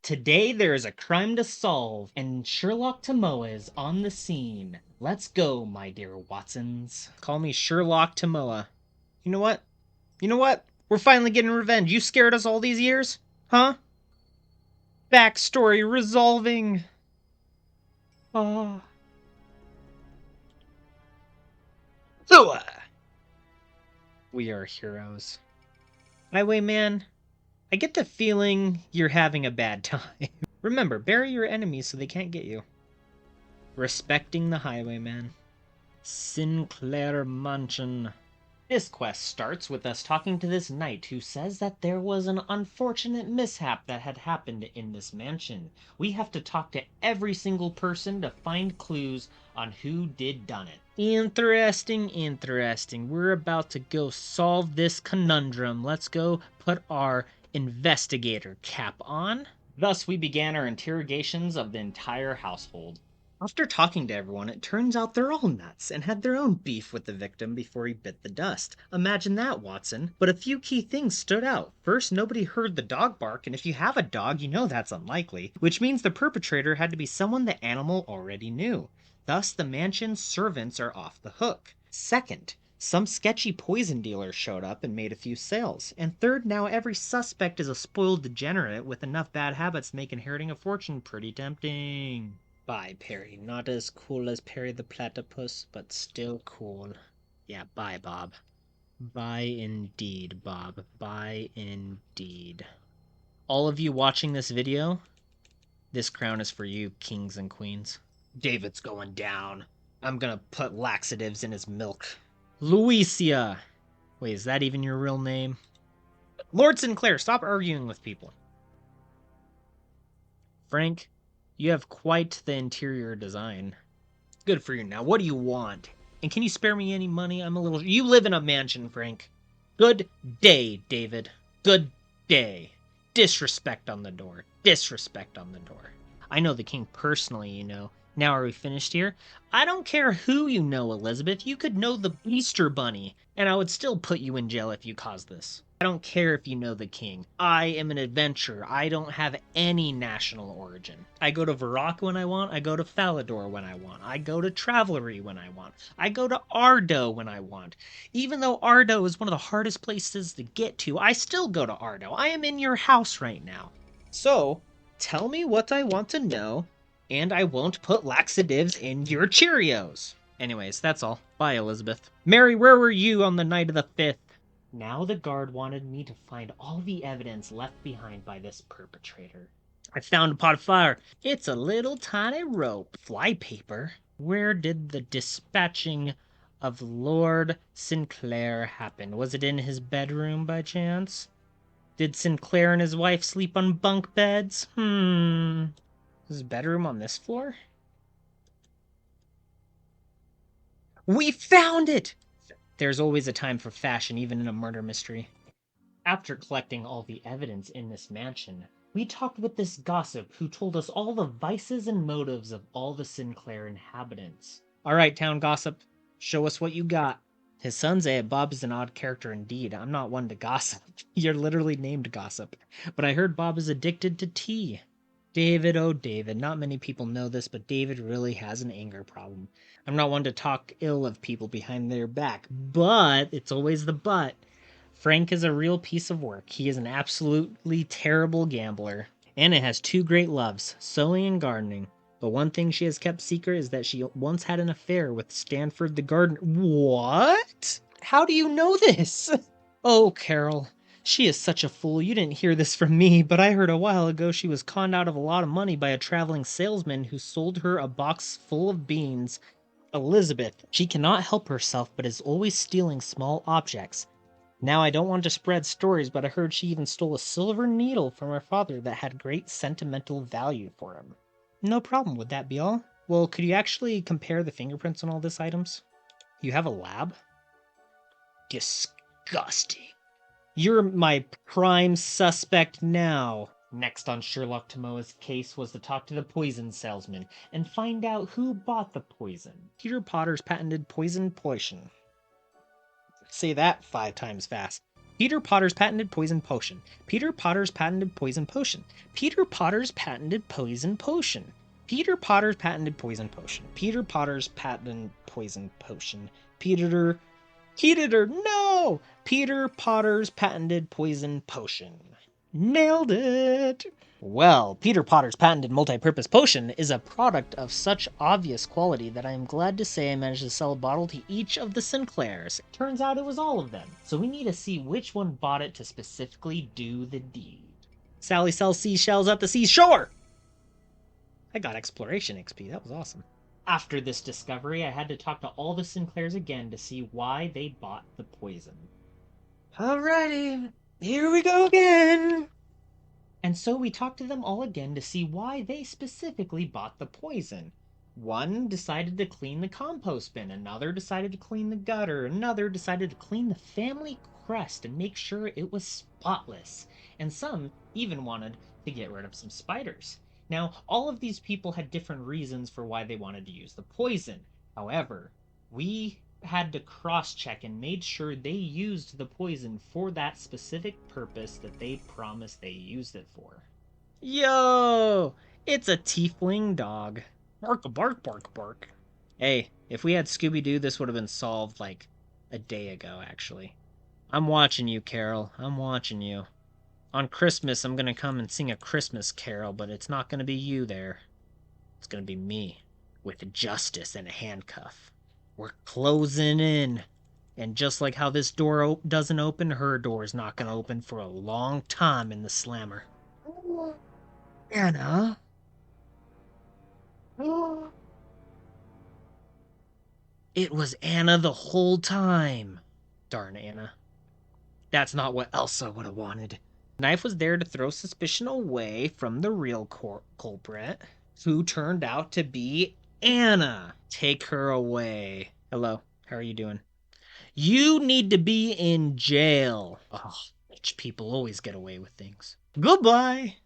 Today there is a crime to solve, and Sherlock Tomoa is on the scene. Let's go, my dear Watsons. Call me Sherlock Tomoa. You know what? We're finally getting revenge. You scared us all these years? Huh? Backstory resolving. Oh. We are heroes. Highwayman, I get the feeling you're having a bad time. Remember, bury your enemies so they can't get you. Respecting the Highwayman. Sinclair Mansion. This quest starts with us talking to this knight who says that there was an unfortunate mishap that had happened in this mansion. We have to talk to every single person to find clues on who did done it. Interesting. We're about to go solve this conundrum. Let's go put our investigator cap on. Thus, we began our interrogations of the entire household. After talking to everyone, it turns out they're all nuts and had their own beef with the victim before he bit the dust. Imagine that, Watson. But a few key things stood out. First, nobody heard the dog bark, and if you have a dog, you know that's unlikely, which means the perpetrator had to be someone the animal already knew. Thus, the mansion's servants are off the hook. Second, some sketchy poison dealer showed up and made a few sales. And third, now every suspect is a spoiled degenerate with enough bad habits to make inheriting a fortune pretty tempting. Bye, Perry. Not as cool as Perry the Platypus, but still cool. Yeah, bye, Bob. Bye indeed, Bob. Bye indeed. All of you watching this video, this crown is for you, kings and queens. David's going down. I'm gonna put laxatives in his milk. Louisia! Wait, is that even your real name? Lord Sinclair, stop arguing with people. Frank, you have quite the interior design. Good for you. Now, what do you want? And can you spare me any money? You live in a mansion, Frank. Good day, David. Good day. Disrespect on the door. I know the king personally, you know. Now are we finished here? I don't care who you know, Elizabeth. You could know the Easter Bunny, and I would still put you in jail if you caused this. I don't care if you know the king. I am an adventurer. I don't have any national origin. I go to Varrock when I want. I go to Falador when I want. I go to Travelry when I want. I go to Ardo when I want. Even though Ardo is one of the hardest places to get to, I still go to Ardo. I am in your house right now. So, tell me what I want to know, and I won't put laxatives in your Cheerios. Anyways, that's all. Bye, Elizabeth. Mary, where were you on the night of the 5th? Now the guard wanted me to find all the evidence left behind by this perpetrator. I found a pot of fire. It's a little tiny rope. Flypaper? Where did the dispatching of Lord Sinclair happen? Was it in his bedroom by chance? Did Sinclair and his wife sleep on bunk beds? Is his bedroom on this floor? We found it! There's always a time for fashion, even in a murder mystery. After collecting all the evidence in this mansion, we talked with this gossip who told us all the vices and motives of all the Sinclair inhabitants. Alright, town gossip, show us what you got. His son say Bob is an odd character indeed. I'm not one to gossip. You're literally named Gossip. But I heard Bob is addicted to tea. David, oh David, not many people know this, but David really has an anger problem. I'm not one to talk ill of people behind their back, but, it's always the but, Frank is a real piece of work. He is an absolutely terrible gambler. Anna has two great loves, sewing and gardening. But one thing she has kept secret is that she once had an affair with Stanford the gardener. What? How do you know this? Oh, Carol. She is such a fool. You didn't hear this from me, but I heard a while ago she was conned out of a lot of money by a traveling salesman who sold her a box full of beans. Elizabeth, she cannot help herself but is always stealing small objects. Now I don't want to spread stories, but I heard she even stole a silver needle from her father that had great sentimental value for him. No problem, would that be all? Well, could you actually compare the fingerprints on all these items? You have a lab? Disgusting. You're my prime suspect now. Next on Sherlock Tomoa's case was to talk to the poison salesman and find out who bought the poison. Peter Potter's patented poison. Say that 5 times fast. Peter Potter's patented poison potion. Peter Potter's patented poison potion. Peter Potter's patented poison potion. Peter Potter's patented poison potion. Peter Potter's patented poison potion. Peter, no! Peter Potter's patented poison potion. Nailed it! Well, Peter Potter's patented multi-purpose potion is a product of such obvious quality that I am glad to say I managed to sell a bottle to each of the Sinclairs. Turns out it was all of them, so we need to see which one bought it to specifically do the deed. Sally sells seashells at the seashore! I got exploration XP, that was awesome. After this discovery, I had to talk to all the Sinclairs again to see why they bought the poison. Alrighty, here we go again! And so we talked to them all again to see why they specifically bought the poison. One decided to clean the compost bin, another decided to clean the gutter, another decided to clean the family crest and make sure it was spotless, and some even wanted to get rid of some spiders. Now, all of these people had different reasons for why they wanted to use the poison. However, we had to cross-check and made sure they used the poison for that specific purpose that they promised they used it for. Yo! It's a tiefling dog. Bark, bark, bark, bark. Hey, if we had Scooby-Doo, this would have been solved like a day ago, actually. I'm watching you, Carol. I'm watching you. On Christmas, I'm gonna come and sing a Christmas carol, but it's not gonna be you there. It's gonna be me, with justice and a handcuff. We're closing in. And just like how this door doesn't open, her door's not going to open for a long time in the slammer. Anna? It was Anna the whole time. Darn Anna. That's not what Elsa would have wanted. The knife was there to throw suspicion away from the real culprit, who turned out to be Anna. Take her away. Hello, how are you doing? You need to be in jail. Oh, rich people always get away with things. Goodbye.